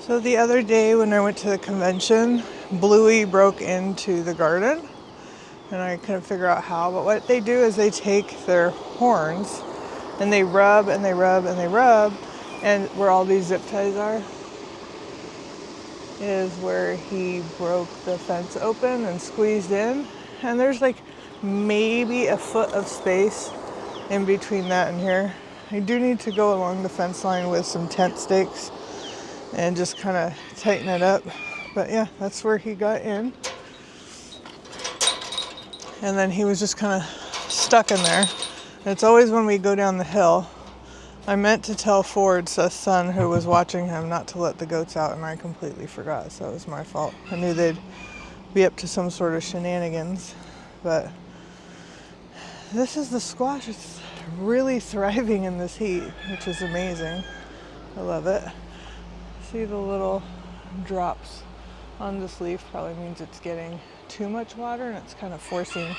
So the other day when I went to the convention, Bluey broke into the garden and I couldn't figure out how, but what they do is they take their horns and they rub and they rub and they rub, and where all these zip ties are is where he broke the fence open and squeezed in, and there's like maybe a foot of space in between that and here. I do need to go along the fence line with some tent stakes and just kind of tighten it up. But yeah, that's where he got in. And then he was just kind of stuck in there. And it's always when we go down the hill. I meant to tell Ford's son who was watching him not to let the goats out, and I completely forgot, so it was my fault. I knew they'd be up to some sort of shenanigans. But this is the squash. It's really thriving in this heat, which is amazing. I love it. See the little drops on this leaf probably means it's getting too much water and it's kind of forcing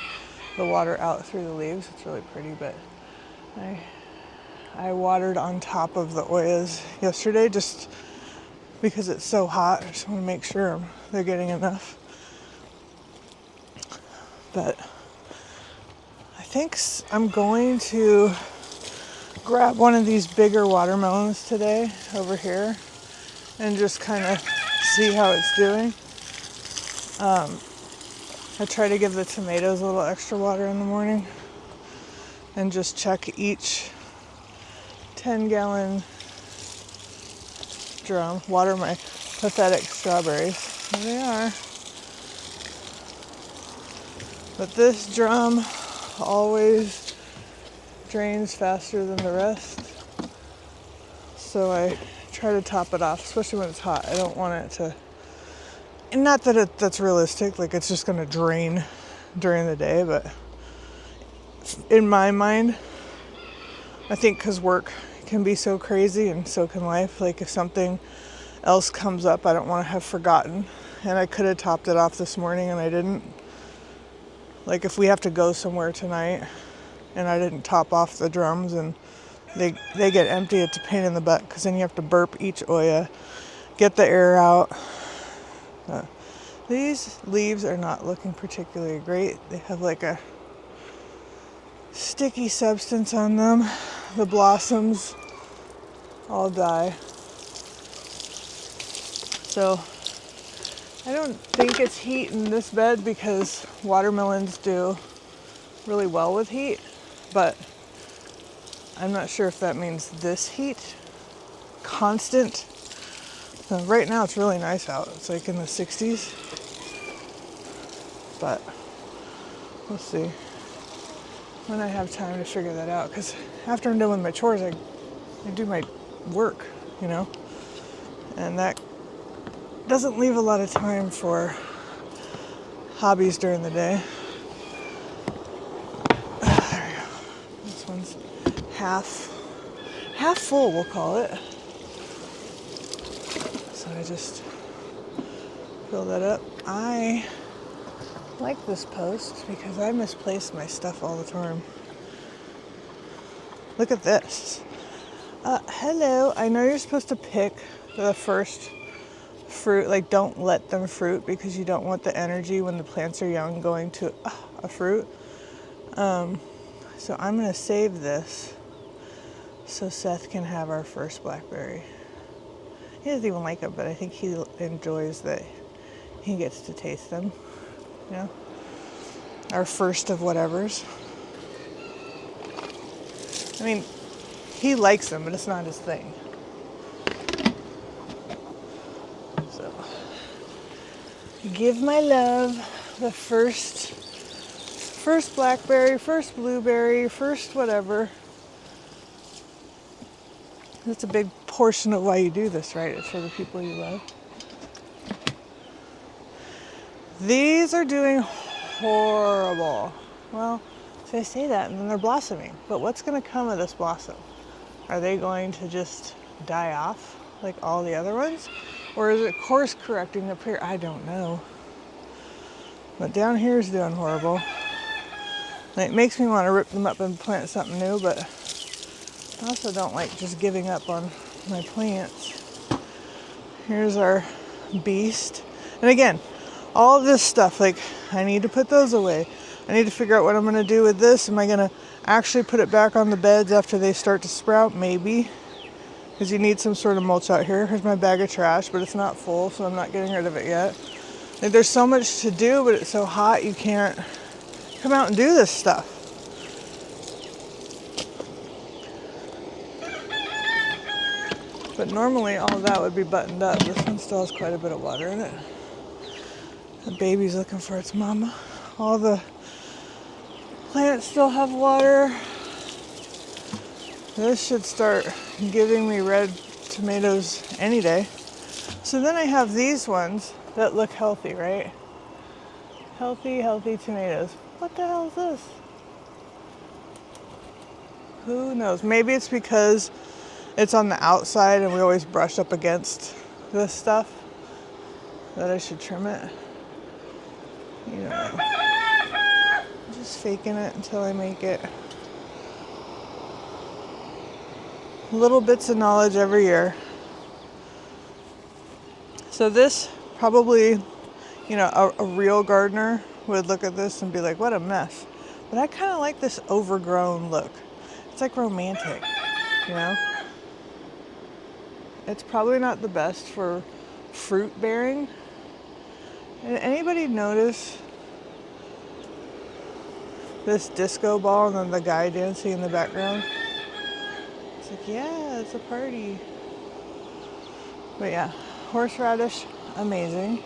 the water out through the leaves. It's really pretty, but I watered on top of the oyas yesterday just because it's so hot. I just want to make sure they're getting enough. But I think I'm going to grab one of these bigger watermelons today over here and just kind of see how it's doing. I try to give the tomatoes a little extra water in the morning and just check each 10-gallon drum. Water my pathetic strawberries. There they are. But this drum always drains faster than the rest. So I try to top it off, especially when it's hot. I don't want it to, and not that that's realistic, like it's just going to drain during the day, but in my mind, I think because work can be so crazy and so can life, like if something else comes up, I don't want to have forgotten. And I could have topped it off this morning and I didn't. Like if we have to go somewhere tonight and I didn't top off the drums and they get empty, it's a pain in the butt because then you have to burp each oya, get the air out. These leaves are not looking particularly great. They have like a sticky substance on them. The blossoms all die. So I don't think it's heat in this bed because watermelons do really well with heat, but I'm not sure if that means this heat, constant. So right now it's really nice out. It's like in the 60s, but we'll see when I have time to figure that out. Because after I'm done with my chores, I do my work, you know, and that doesn't leave a lot of time for hobbies during the day. There we go. This one's half full, we'll call it. So I just fill that up. I like this post because I misplace my stuff all the time. Look at this. Hello, I know you're supposed to pick the first fruit, like don't let them fruit because you don't want the energy when the plants are young going to a fruit. So I'm gonna save this so Seth can have our first blackberry. He doesn't even like them, but I think he enjoys that he gets to taste them. You know, our first of whatevers. I mean, he likes them, but it's not his thing. So, give my love the first blackberry, first blueberry, first whatever. That's a big portion of why you do this, right? It's for the people you love. These are doing horrible. Well, so I say that and then they're blossoming. But what's going to come of this blossom? Are they going to just die off like all the other ones? Or is it course correcting up here? I don't know. But down here is doing horrible. It makes me want to rip them up and plant something new, but I also don't like just giving up on my plants. Here's our beast. And again, all of this stuff, like I need to put those away. I need to figure out what I'm going to do with this. Am I going to actually put it back on the beds after they start to sprout? Maybe. Because you need some sort of mulch out here. Here's my bag of trash, but it's not full, so I'm not getting rid of it yet. Like, there's so much to do, but it's so hot you can't come out and do this stuff. But normally all of that would be buttoned up. This one still has quite a bit of water in it. The baby's looking for its mama. All the plants still have water. This should start giving me red tomatoes any day. So then I have these ones that look healthy, right? Healthy tomatoes. What the hell is this? Who knows? Maybe it's because it's on the outside and we always brush up against this stuff that I should trim it. You don't know. I'm just faking it until I make it. Little bits of knowledge every year. So this probably, you know, a real gardener would look at this and be like, what a mess. But I kind of like this overgrown look. It's like romantic, you know? It's probably not the best for fruit bearing. Did anybody notice this disco ball and then the guy dancing in the background? It's like, yeah, it's a party. But yeah, horseradish, amazing.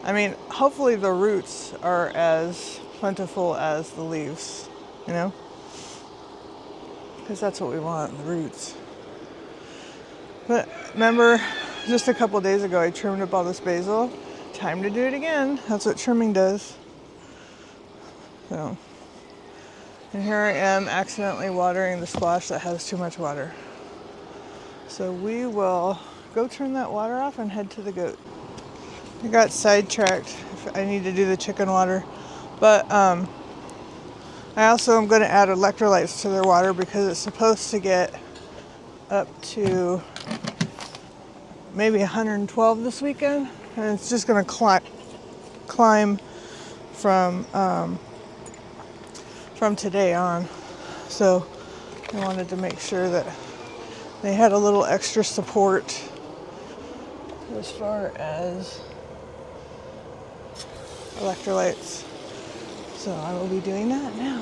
I mean, hopefully the roots are as plentiful as the leaves, you know? Because that's what we want, the roots. But remember, just a couple days ago, I trimmed up all this basil. Time to do it again. That's what trimming does. So, and here I am accidentally watering the squash that has too much water. So we will go turn that water off and head to the goat. I got sidetracked. I need to do the chicken water. But I also am going to add electrolytes to their water because it's supposed to get up to maybe 112 this weekend. And it's just going to climb from today on. So I wanted to make sure that they had a little extra support as far as electrolytes. So I will be doing that now.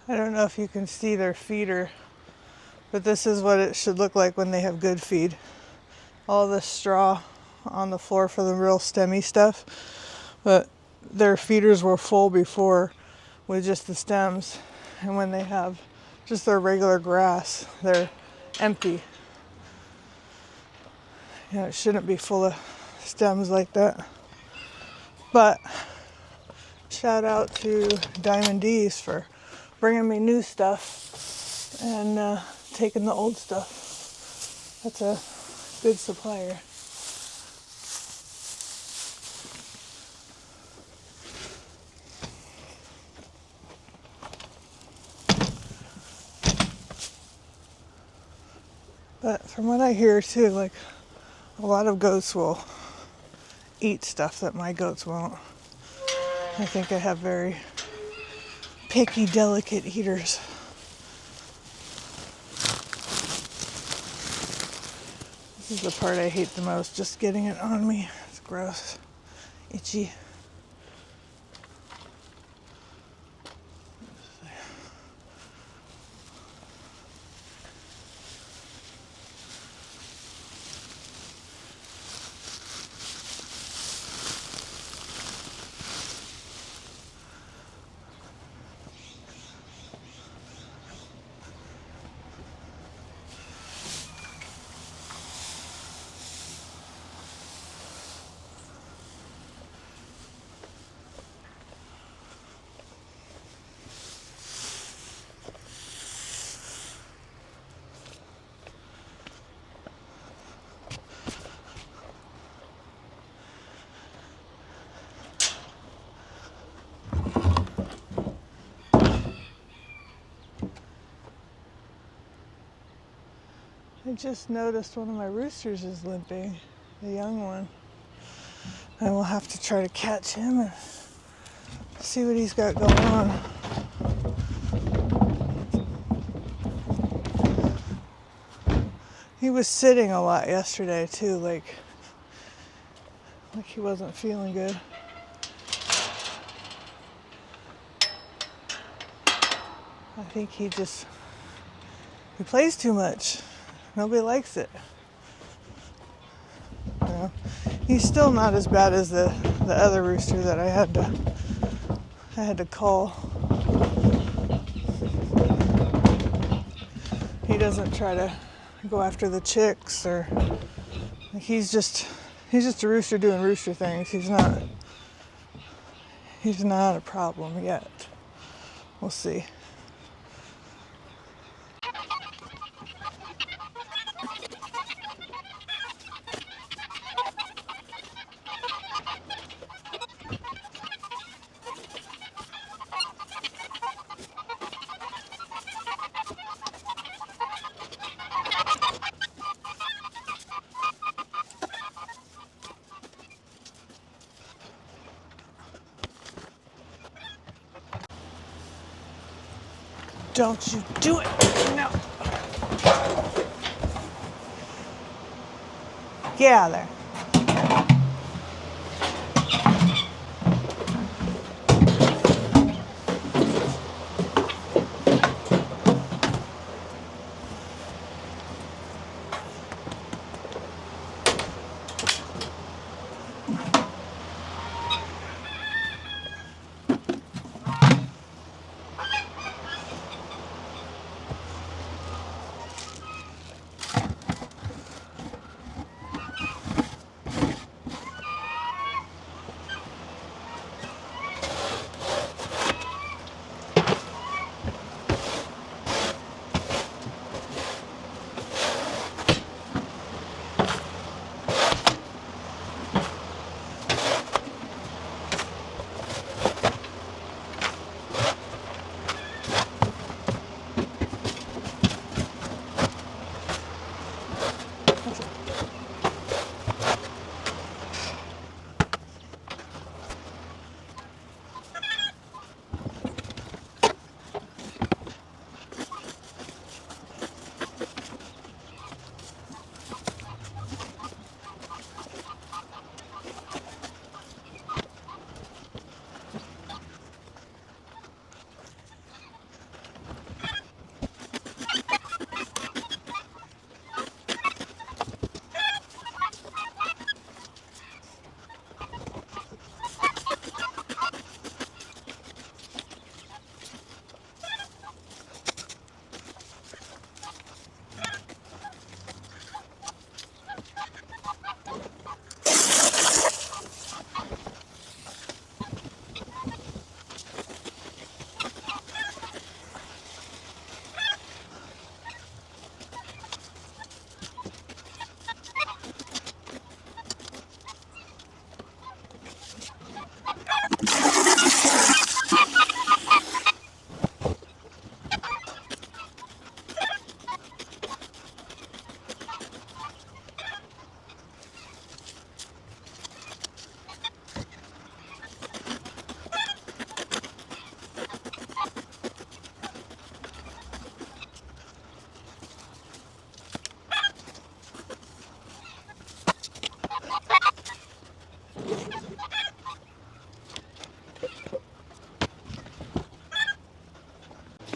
I don't know if you can see their feeder, but this is what it should look like when they have good feed. All this straw on the floor for the real stemmy stuff, but their feeders were full before with just the stems, and when they have just their regular grass, they're empty. You know, it shouldn't be full of stems like that. But shout out to Diamond D's for bringing me new stuff and taking the old stuff. That's a good supplier. But from what I hear too, like a lot of goats will eat stuff that my goats won't. I think I have very picky, delicate eaters. This is the part I hate the most, just getting it on me. It's gross, itchy. I just noticed one of my roosters is limping, the young one. I will have to try to catch him and see what he's got going on. He was sitting a lot yesterday too, like he wasn't feeling good. I think he plays too much. Nobody likes it. You know, he's still not as bad as the other rooster that I had to call. He doesn't try to go after the chicks, or he's just a rooster doing rooster things. He's not a problem yet. We'll see. Don't you do it! No. Get out of there.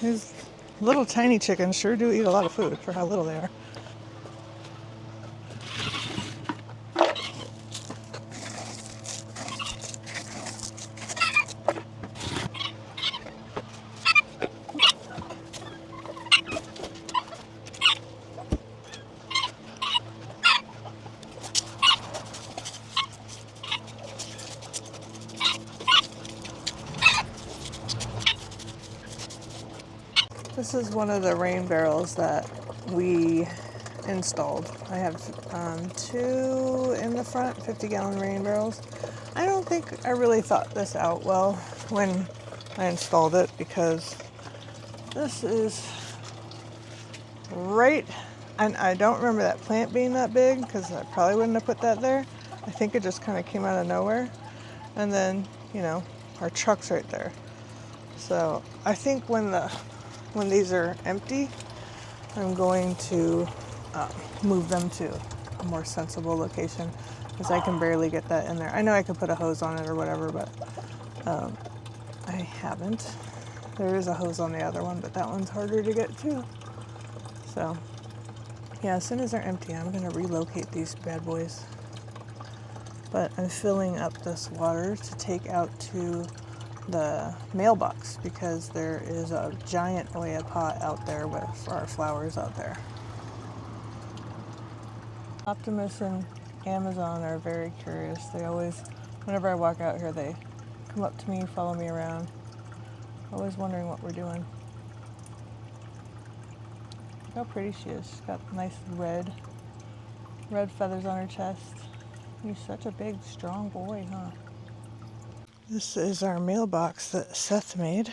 These little tiny chickens sure do eat a lot of food for how little they are. This is one of the rain barrels that we installed. I have two in the front, 50-gallon rain barrels. I don't think I really thought this out well when I installed it, because this is right And I don't remember that plant being that big because I probably wouldn't have put that there. I think it just kind of came out of nowhere. And then, you know, our truck's right there. So I think when these are empty, I'm going to move them to a more sensible location because I can barely get that in there. I know I could put a hose on it or whatever, but I haven't. There is a hose on the other one, but that one's harder to get too. So yeah, as soon as they're empty, I'm gonna relocate these bad boys. But I'm filling up this water to take out to the mailbox because there is a giant Oya pot out there with our flowers out there. Optimus and Amazon are very curious. They always, whenever I walk out here, they come up to me, follow me around, always wondering what we're doing. Look how pretty she is. She's got nice red feathers on her chest. He's such a big, strong boy, huh? This is our mailbox that Seth made.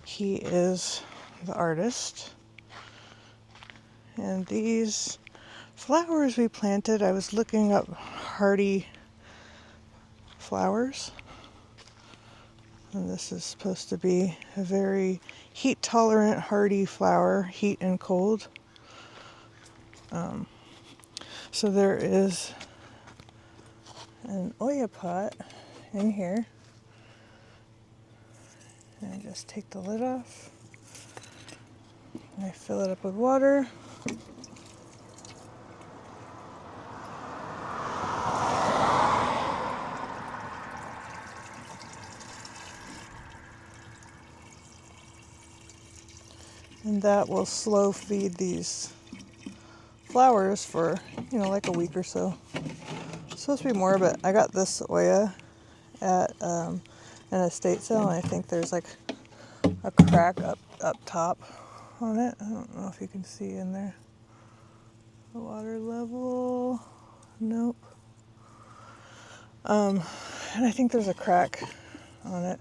He is the artist. And these flowers we planted, I was looking up hardy flowers. And this is supposed to be a very heat tolerant, hardy flower, heat and cold. So there is an Oya pot in here. And I just take the lid off. And I fill it up with water. And that will slow feed these flowers for, you know, like a week or so. It's supposed to be more, but I got this Oya at an estate sale, and I think there's like a crack up top on it. I don't know if you can see in there. The water level, nope. And I think there's a crack on it.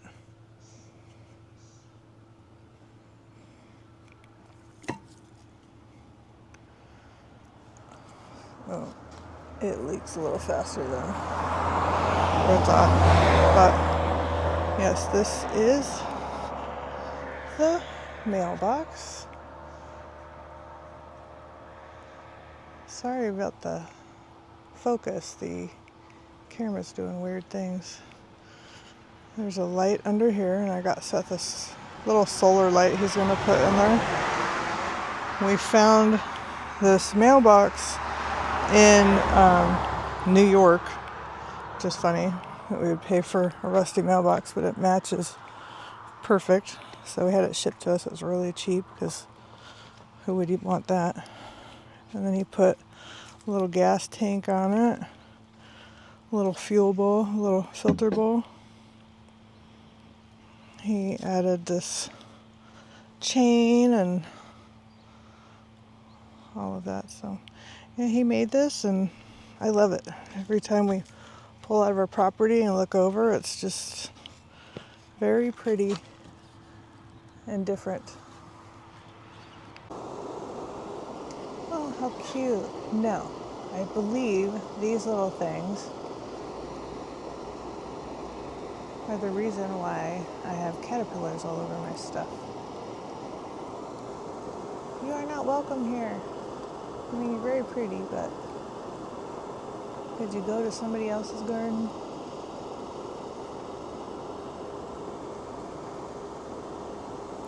Oh, it leaks a little faster than I thought. But yes, this is the mailbox. Sorry about the focus. The camera's doing weird things. There's a light under here, and I got Seth this little solar light he's gonna put in there. We found this mailbox in New York, which is funny that we would pay for a rusty mailbox, but it matches perfect. So we had it shipped to us. It was really cheap because who would want that? And then he put a little gas tank on it, a little fuel bowl, a little filter bowl. He added this chain and all of that. So yeah, he made this, and I love it. Every time we pull out of our property and look over, it's just very pretty and different. Oh, how cute. No, I believe these little things are the reason why I have caterpillars all over my stuff. You are not welcome here. I mean, you're very pretty, but could you go to somebody else's garden?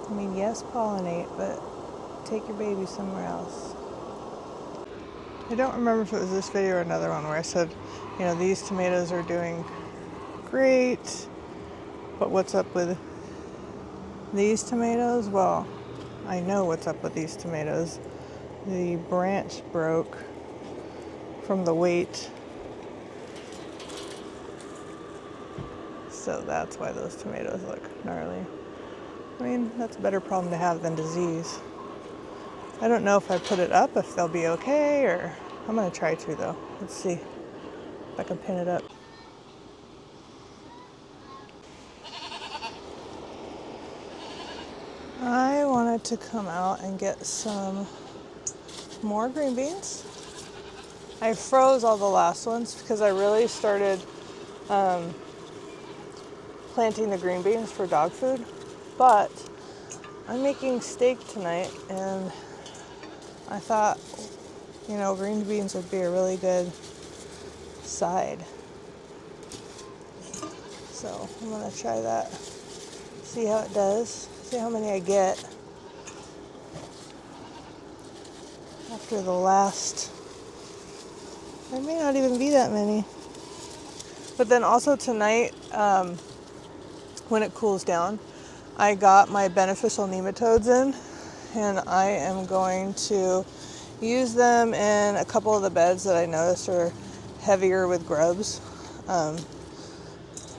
I mean, yes, pollinate, but take your baby somewhere else. I don't remember if it was this video or another one where I said, you know, these tomatoes are doing great, but what's up with these tomatoes? Well, I know what's up with these tomatoes. The branch broke from the weight, so that's why those tomatoes look gnarly. I mean, that's a better problem to have than disease. I don't know if I put it up, if they'll be okay, or I'm gonna try to though. Let's see if I can pin it up. I wanted to come out and get some More green beans. I froze all the last ones because I really started planting the green beans for dog food. But I'm making steak tonight, and I thought, you know, green beans would be a really good side. So I'm gonna try that, see how it does, see how many I get after the last. There may not even be that many. But then also tonight, when it cools down, I got my beneficial nematodes in, and I am going to use them in a couple of the beds that I noticed are heavier with grubs.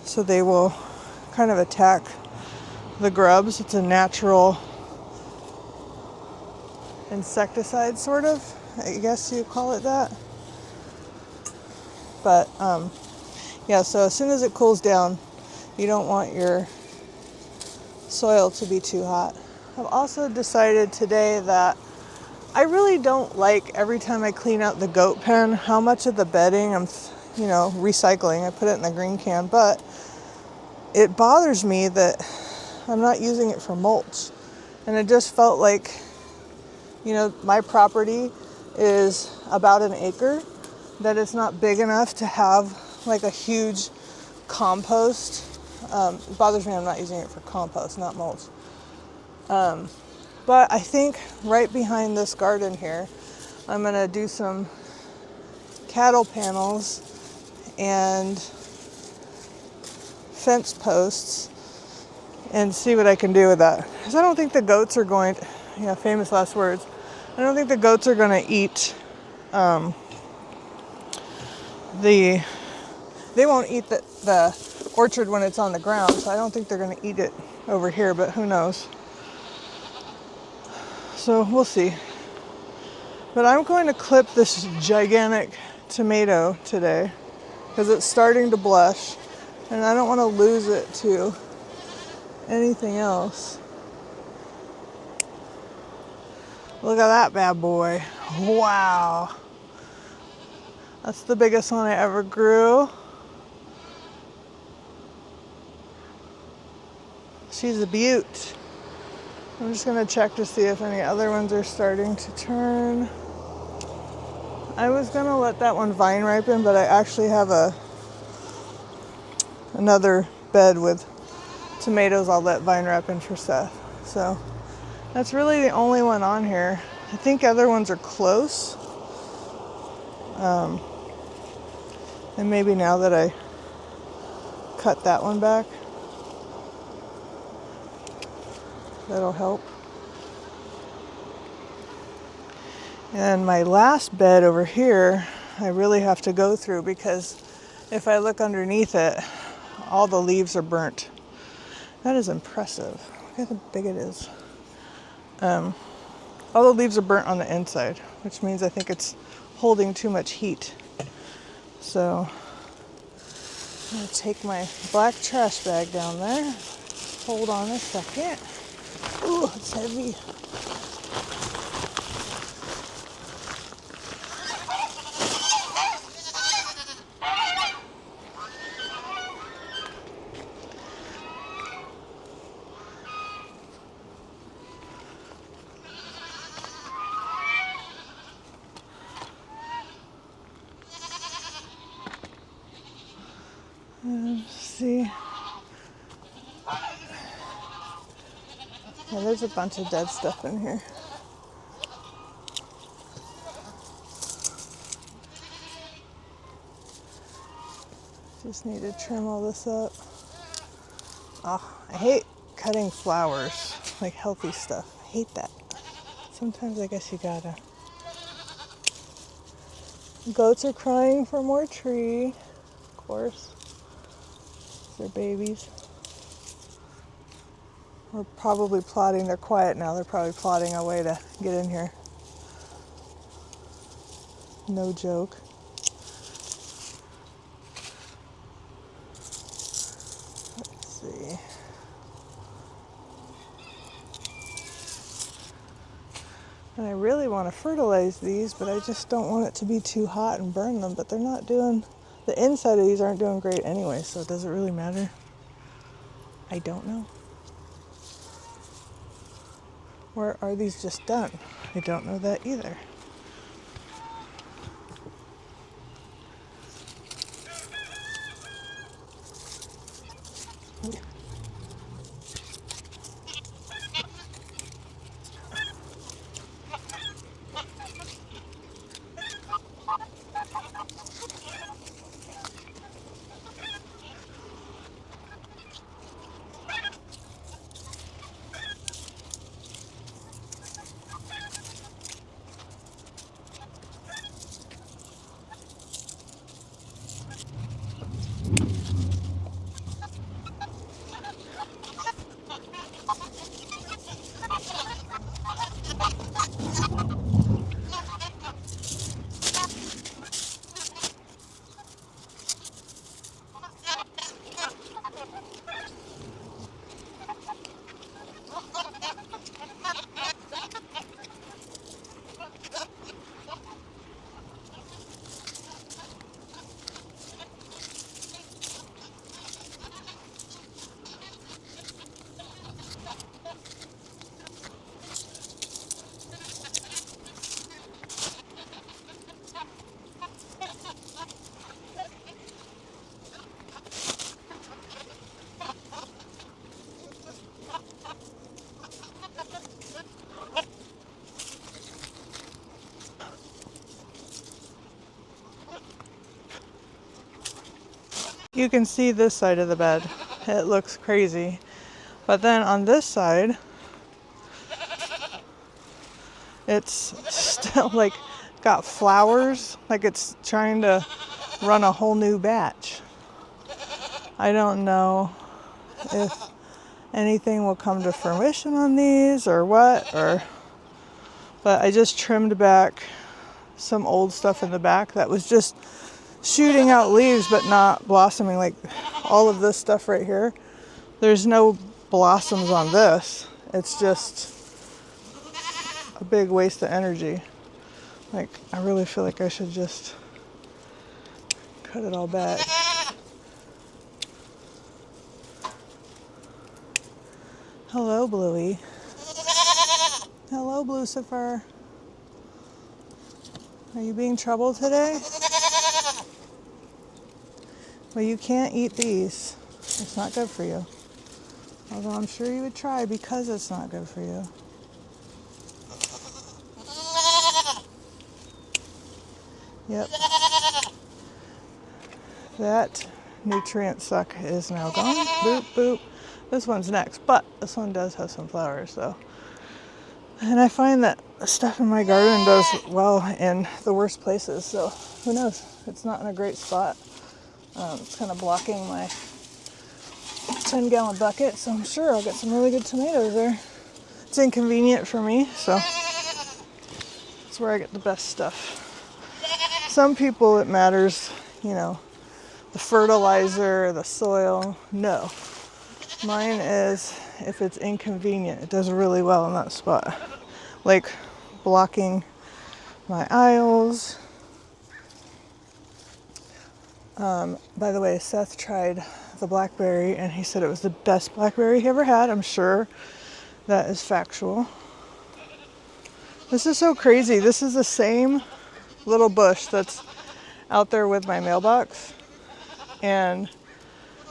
So they will kind of attack the grubs. It's a natural insecticide, sort of. I guess you call it that. But yeah, so as soon as it cools down, you don't want your soil to be too hot. I've also decided today that I really don't like, every time I clean out the goat pen, how much of the bedding I'm, recycling. I put it in the green can, but it bothers me that I'm not using it for mulch. And it just felt like, my property is about an acre, that it's not big enough to have like a huge compost. It bothers me I'm not using it for compost, not mulch. But I think right behind this garden here, I'm gonna do some cattle panels and fence posts and see what I can do with that. Because I don't think the goats are going to, famous last words, I don't think the goats are going to eat they won't eat the orchard when it's on the ground, so I don't think they're going to eat it over here, but who knows. So we'll see. But I'm going to clip this gigantic tomato today because it's starting to blush, and I don't want to lose it to anything else. Look at that bad boy. Wow. That's the biggest one I ever grew. She's a beaut. I'm just gonna check to see if any other ones are starting to turn. I was gonna let that one vine ripen, but I actually have another bed with tomatoes I'll let vine ripen for Seth. So that's really the only one on here. I think other ones are close. And maybe now that I cut that one back, that'll help. And my last bed over here, I really have to go through because if I look underneath it, all the leaves are burnt. That is impressive. Look how big it is. All the leaves are burnt on the inside, which means I think it's holding too much heat. So I'm gonna take my black trash bag down there. Hold on a second. Ooh, it's heavy. Let's see. Yeah, there's a bunch of dead stuff in here. Just need to trim all this up. Oh, I hate cutting flowers, like healthy stuff. I hate that. Sometimes I guess you gotta. Goats are crying for more tree, of course. They're babies. We're probably plotting, they're quiet now, they're probably plotting a way to get in here. No joke. Let's see. And I really want to fertilize these, but I just don't want it to be too hot and burn them. But they're not doing, the inside of these aren't doing great anyway, so does it really matter? I don't know. Or are these just done? I don't know that either. You can see this side of the bed. It looks crazy. But then on this side, it's still like got flowers, like it's trying to run a whole new batch. I don't know if anything will come to fruition on these or what, but I just trimmed back some old stuff in the back that was just shooting out leaves but not blossoming. Like all of this stuff right here, there's no blossoms on this. It's just a big waste of energy. Like I really feel like I should just cut it all back. Hello, Bluey. Hello, Lucifer. Are you being trouble today? Well, you can't eat these. It's not good for you. Although I'm sure you would try because it's not good for you. Yep. That nutrient suck is now gone. Boop, boop. This one's next, but this one does have some flowers, though. And I find that stuff in my garden does well in the worst places, so who knows? It's not in a great spot. It's kind of blocking my 10-gallon bucket, so I'm sure I'll get some really good tomatoes there. It's inconvenient for me, so it's where I get the best stuff. Some people it matters, you know, the fertilizer, the soil. No. Mine is, if it's inconvenient, it does really well in that spot. Like blocking my aisles. By the way, Seth tried the blackberry and he said it was the best blackberry he ever had. I'm sure that is factual. This is so crazy. This is the same little bush that's out there with my mailbox. And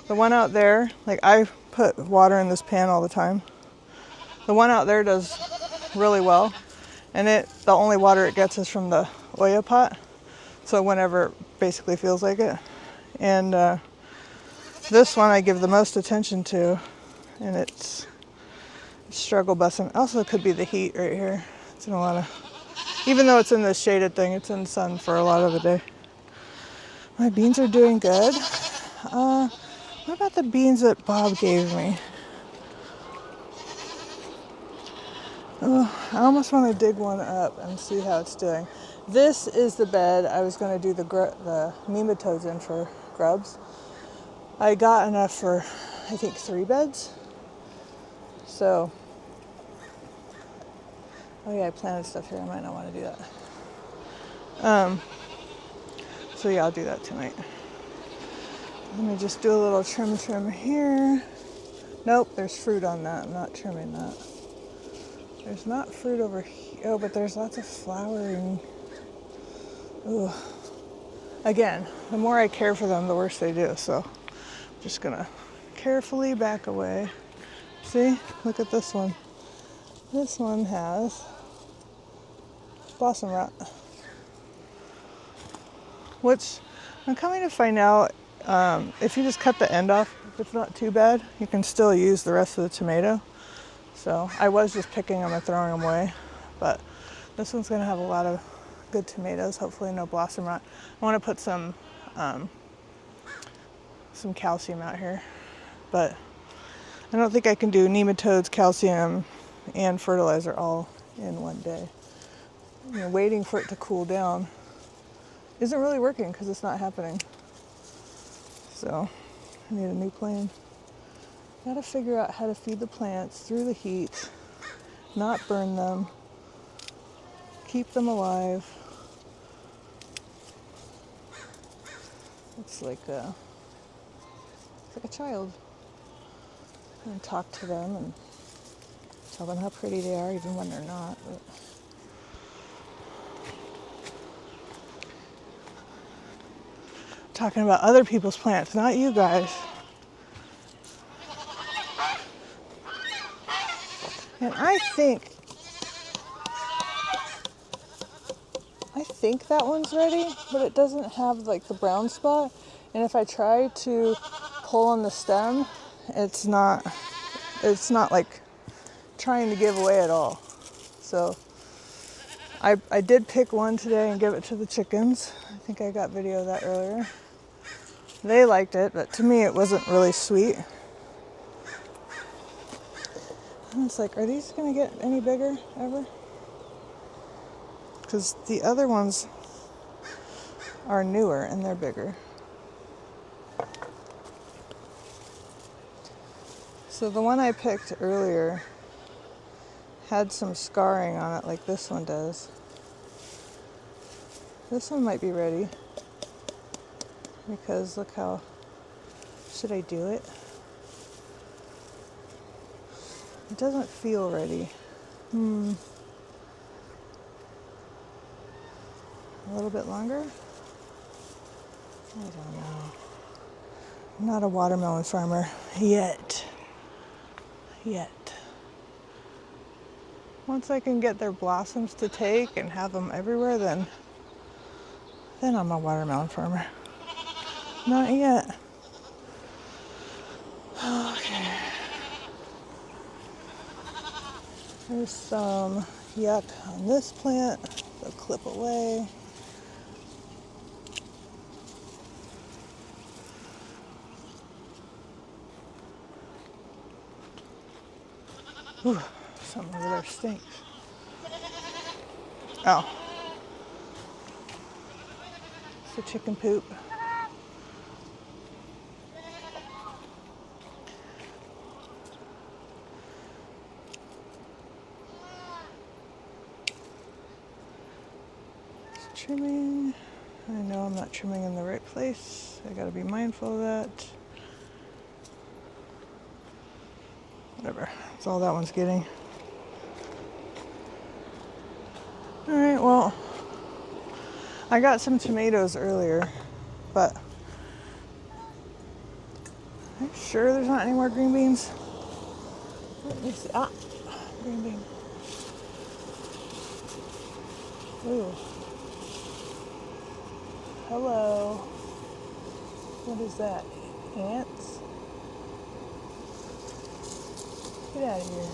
the one out there, like I put water in this pan all the time. The one out there does really well. And the only water it gets is from the Oya pot. So whenever it basically feels like it. And this one I give the most attention to. And it's struggle busting. Also it could be the heat right here. It's in a lot of, even though it's in this shaded thing, it's in the sun for a lot of the day. My beans are doing good. What about the beans that Bob gave me? I almost want to dig one up and see how it's doing. This is the bed I was going to do the nematodes in for grubs. I got enough for, I think, 3 beds. So Oh yeah, I planted stuff here. I might not want to do that. So yeah, I'll do that tonight. Let me just do a little trim here. Nope, there's fruit on that. I'm not trimming that. There's not fruit over here. Oh, but there's lots of flowering. Ooh. Again, the more I care for them, the worse they do. So I'm just gonna carefully back away. See, look at this one. This one has blossom rot, which I'm coming to find out, if you just cut the end off, if it's not too bad, you can still use the rest of the tomato. So I was just picking them and throwing them away, but this one's gonna have a lot of good tomatoes, hopefully no blossom rot. I wanna put some calcium out here, but I don't think I can do nematodes, calcium, and fertilizer all in one day. You know, waiting for it to cool down isn't really working because it's not happening. So I need a new plan. Gotta figure out how to feed the plants through the heat, not burn them, keep them alive. It's like a child. And talk to them and tell them how pretty they are, even when they're not. But talking about other people's plants, not you guys. And I think that one's ready, but it doesn't have like the brown spot. And if I try to pull on the stem, it's not like trying to give away at all. So I did pick one today and give it to the chickens. I think I got video of that earlier. They liked it, but to me it wasn't really sweet. And it's like, are these gonna get any bigger ever? Because the other ones are newer and they're bigger. So the one I picked earlier had some scarring on it like this one does. This one might be ready because look how, should I do it? It doesn't feel ready. A little bit longer? I don't know. I'm not a watermelon farmer yet. Once I can get their blossoms to take and have them everywhere, then I'm a watermelon farmer. Not yet. Okay. There's some yuck on this plant. They'll clip away. Ooh, something over there stinks. Oh. It's the chicken poop. Just trimming. I know I'm not trimming in the right place. I gotta be mindful of that. Whatever, that's all that one's getting. All right, well, I got some tomatoes earlier, but I'm sure there's not any more green beans. Let me see. Ah, green bean. Ooh. Hello. What is that? Ants? Get out of here.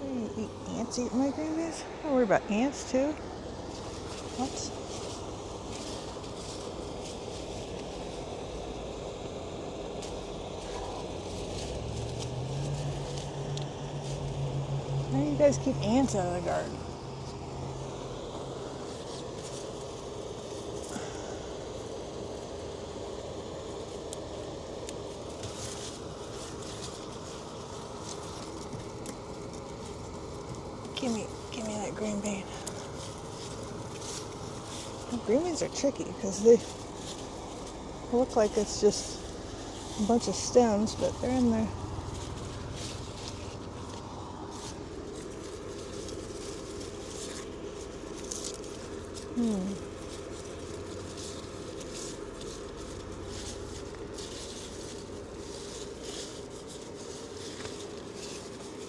What do you eat? Ants eating my green beans? I worry about ants too. What? Why do you guys keep ants out of the garden? Green beans are tricky because they look like it's just a bunch of stems, but they're in there.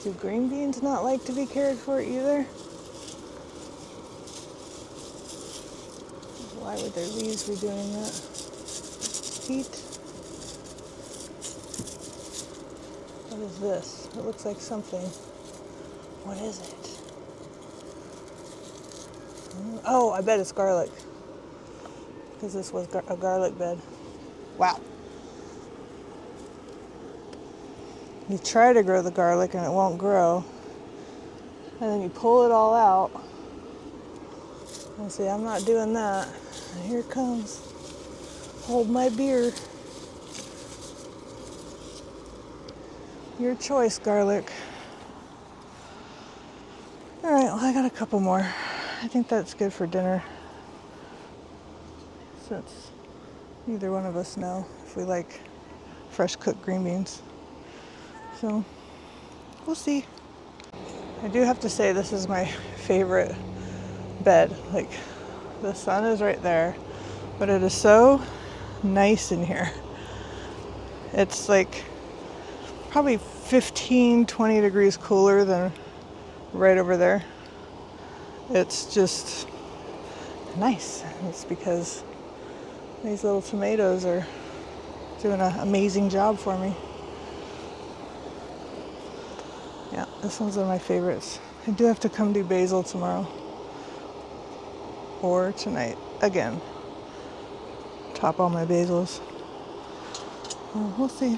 Do green beans not like to be cared for either? Why would their leaves be doing that? Heat? What is this? It looks like something. What is it? Oh, I bet it's garlic. Because this was a garlic bed. Wow. You try to grow the garlic and it won't grow. And then you pull it all out. And see, I'm not doing that. And here it comes. Hold my beer. Your choice, garlic. All right, well, I got a couple more. I think that's good for dinner. Since neither one of us know if we like fresh cooked green beans. So, we'll see. I do have to say this is my favorite bed. Like, the sun is right there, but it is so nice in here. It's like probably 15, 20 degrees cooler than right over there. It's just nice. It's because these little tomatoes are doing an amazing job for me. Yeah, this one's one of my favorites. I do have to come do basil tomorrow. Or tonight, again. Top all my basils. We'll see.